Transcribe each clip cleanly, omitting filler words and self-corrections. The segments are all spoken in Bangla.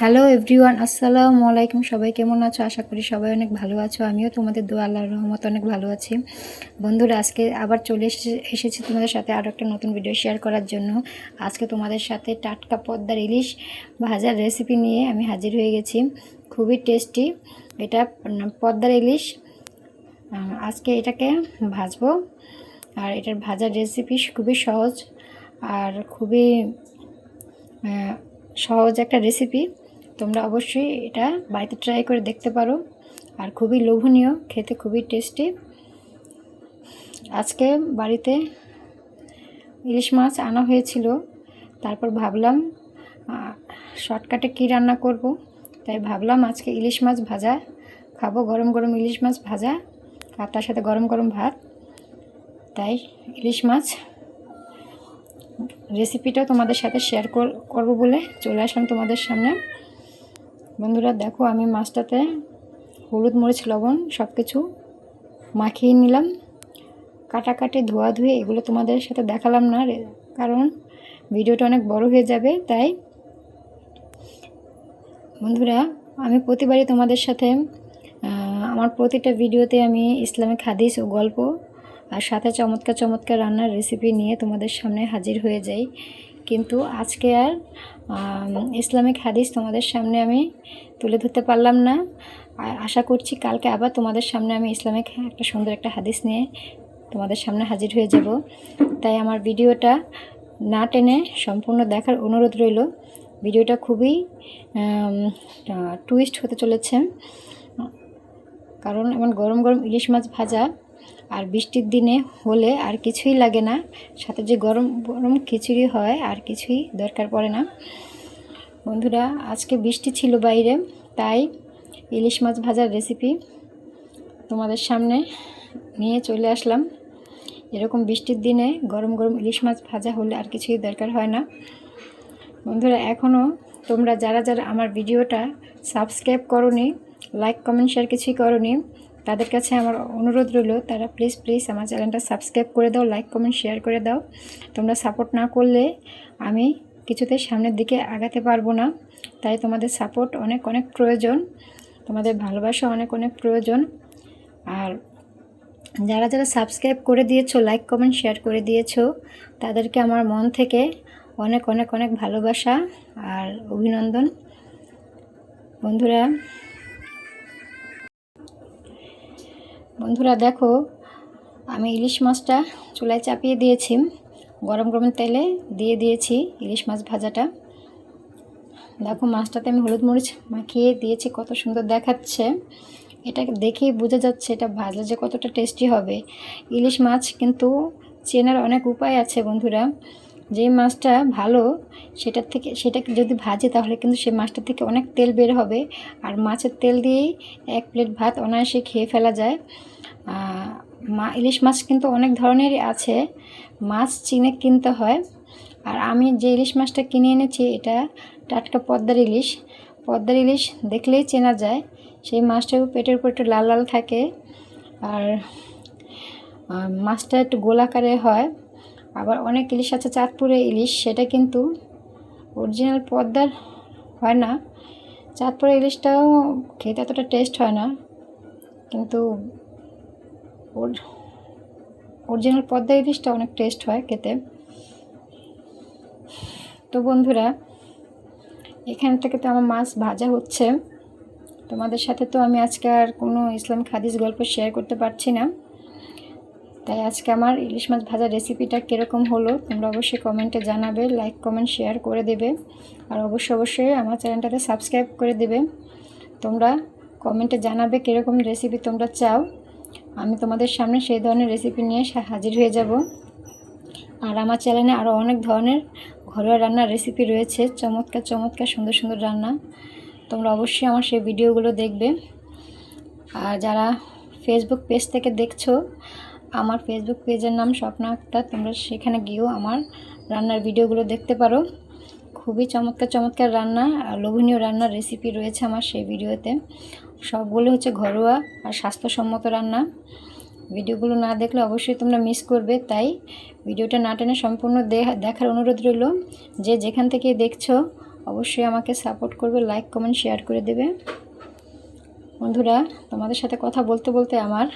হ্যালো এভরিওয়ান, আসসালামু আলাইকুম। সবাই কেমন আছো? আশা করি সবাই অনেক ভালো আছো। আমিও তোমাদের দোয়া আল্লাহর রহমতে অনেক ভালো আছি। বন্ধুরা, আজকে আবার চলে এসেছি তোমাদের সাথে আরও একটা নতুন ভিডিও শেয়ার করার জন্য। আজকে তোমাদের সাথে টাটকা পদ্মার ইলিশ ভাজার রেসিপি নিয়ে আমি হাজির হয়ে গেছি। খুবই টেস্টি এটা পদ্মার ইলিশ। আজকে এটাকে ভাজবো, আর এটার ভাজার রেসিপি খুবই সহজ আর খুবই সহজ একটা রেসিপি। তোমরা অবশ্যই এটা বাড়িতে ট্রাই করে দেখতে পারো, আর খুবই লোভনীয়, খেতে খুবই টেস্টি। আজকে বাড়িতে ইলিশ মাছ আনা হয়েছিল, তারপর ভাবলাম শর্টকাটে কী রান্না করব, তাই ভাবলাম আজকে ইলিশ মাছ ভাজা খাবো, গরম গরম ইলিশ মাছ ভাজা, আর তার সাথে গরম গরম ভাত। তাই ইলিশ মাছ রেসিপিটা তোমাদের সাথে শেয়ার করব বলে চলে আসলাম তোমাদের সামনে। বন্ধুরা দেখো, আমি মাছটাতে হলুদ মরিচ লবণ সব কিছু মাখিয়ে নিলাম। কাটাকাটি ধোয়াধুয়ি এগুলো তোমাদের সাথে দেখালাম না, কারণ ভিডিওটা অনেক বড় হয়ে যাবে। তাই বন্ধুরা, আমি প্রতিবারই তোমাদের সাথে আমার প্রতিটা ভিডিওতে আমি ইসলামিক হাদিস ও গল্প আর সাথে চমৎকার চমৎকার রান্নার রেসিপি নিয়ে তোমাদের সামনে হাজির হয়ে যাই। কিন্তু আজকে আর ইসলামিক হাদিস তোমাদের সামনে আমি তুলে ধরতে পারলাম না। আশা করছি কালকে আবার তোমাদের সামনে আমি ইসলামিক একটা সুন্দর একটা হাদিস নিয়ে তোমাদের সামনে হাজির হয়ে যাব। তাই আমার ভিডিওটা না টেনে সম্পূর্ণ দেখার অনুরোধ রইল। ভিডিওটা খুবই টুইস্ট হতে চলেছে, কারণ এমন গরম গরম ইলিশ মাছ ভাজা আর বৃষ্টির দিনে হলে আর কিছুই লাগে না, সাথে যে গরম গরম খিচুড়ি হয় আর কিছুই দরকার পড়ে না। বন্ধুরা, আজকে বৃষ্টি ছিল বাইরে, তাই ইলিশ মাছ ভাজার রেসিপি তোমাদের সামনে নিয়ে চলে আসলাম। এরকম বৃষ্টির দিনে গরম গরম ইলিশ মাছ ভাজা হলে আর কিছুই দরকার হয় না। বন্ধুরা, এখনও তোমরা যারা যারা আমার ভিডিওটা সাবস্ক্রাইব করোনি, লাইক কমেন্ট শেয়ার কিছুই করোনি, তাদের কাছে আমার অনুরোধ রইল তারা প্লিজ আমার চ্যানেলটা সাবস্ক্রাইব করে দাও, লাইক কমেন্ট শেয়ার করে দাও। তোমরা সাপোর্ট না করলে আমি কিছুতে সামনের দিকে আগাতে পারবো না। তাই তোমাদের সাপোর্ট অনেক অনেক প্রয়োজন, তোমাদের ভালোবাসা অনেক অনেক প্রয়োজন। আর যারা যারা সাবস্ক্রাইব করে দিয়েছো, লাইক কমেন্ট শেয়ার করে দিয়েছো, তাদেরকে আমার মন থেকে অনেক অনেক অনেক ভালোবাসা আর অভিনন্দন। বন্ধুরা দেখো, আমি ইলিশ মাছটা চুলায় চাপিয়ে দিয়েছি, গরম গরম তেলে দিয়ে দিয়েছি ইলিশ মাছ ভাজাটা। দেখো, মাছটাতে আমি হলুদ মরিচ মাখিয়ে দিয়েছি, কত সুন্দর দেখাচ্ছে। এটা দেখেই বোঝা যাচ্ছে এটা ভাজলে যে কতটা টেস্টি হবে। ইলিশ মাছ কিন্তু চেনার অনেক উপায় আছে বন্ধুরা। যে মাছটা ভালো সেটাকে যদি ভাজে তাহলে কিন্তু সেই মাছটা থেকে অনেক তেল বের হবে, আর মাছের তেল দিয়েই এক প্লেট ভাত অনায়াসে খেয়ে ফেলা যায়। ইলিশ মাছ কিন্তু অনেক ধরনেরই আছে, মাছ চিনে কিনতে হয়। আর আমি যে ইলিশ মাছটা কিনে এনেছি এটা টাটকা পদ্মার ইলিশ। পদ্মার ইলিশ দেখলেই চেনা যায়, সেই মাছটাও পেটের উপর একটু লাল লাল থাকে, আর মাছটা একটু গোলাকারে হয়। আবার অনেক ইলিশ আছে চাঁদপুরে ইলিশ, সেটা কিন্তু অরিজিনাল পদ্মার হয় না। চাঁদপুরে ইলিশটাও খেতে এতটা টেস্ট হয় না, কিন্তু অরিজিনাল পদ্মা ইলিশটা অনেক টেস্ট হয় খেতে। তো বন্ধুরা, এখান থেকে তো আমার মাছ ভাজা হচ্ছে, তোমাদের সাথে তো আমি আজকে আর কোনো ইসলামিক হাদিস গল্প শেয়ার করতে পারছি না। তাই আজকে আমার ইলিশ মাছ ভাজার রেসিপিটা কীরকম হলো তোমরা অবশ্যই কমেন্টে জানাবে, লাইক কমেন্ট শেয়ার করে দেবে, আর অবশ্যই আমার চ্যানেলটাতে সাবস্ক্রাইব করে দেবে। তোমরা কমেন্টে জানাবে কীরকম রেসিপি তোমরা চাও, আমি তোমাদের সামনে সেই ধরনের রেসিপি নিয়ে হাজির হয়ে যাব। আর আমার চ্যানেলে আরও অনেক ধরনের ঘরোয়া রান্নার রেসিপি রয়েছে, চমৎকার চমৎকার সুন্দর সুন্দর রান্না। তোমরা অবশ্যই আমার সেই ভিডিওগুলো দেখবে। আর যারা ফেসবুক পেজ থেকে দেখছো, আমার ফেসবুক পেজের নাম স্বপ্না আক্তার, তোমরা সেখানে গিয়েও আমার রান্নার ভিডিওগুলো দেখতে পারো। খুবই চমৎকার চমৎকার রান্না আর লোভনীয় রান্নার রেসিপি রয়েছে আমার সেই ভিডিওতে। সবগুলো হচ্ছে ঘরোয়া আর স্বাস্থ্যসম্মত রান্না। ভিডিওগুলো না দেখলে অবশ্যই তোমরা মিস করবে, তাই ভিডিওটা না টেনে সম্পূর্ণ দেখার অনুরোধ রইল। যে যেখান থেকে দেখছো অবশ্যই আমাকে সাপোর্ট করবে, লাইক কমেন্ট শেয়ার করে দেবে। বন্ধুরা, তোমাদের সাথে কথা বলতে বলতে আমার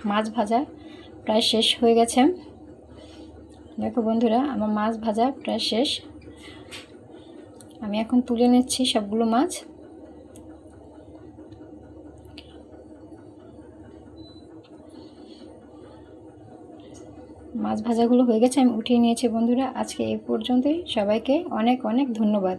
মাছ ভাজা প্রায় শেষ হয়ে গেছে। দেখো বন্ধুরা, আমার মাছ ভাজা প্রায় শেষ। আমি এখন তুলে নিচ্ছি সবগুলো মাছ। মাছ ভাজাগুলো হয়ে গেছে, আমি উঠিয়ে নিয়েছি। বন্ধুরা, আজকে এই পর্যন্তই। সবাইকে অনেক অনেক ধন্যবাদ।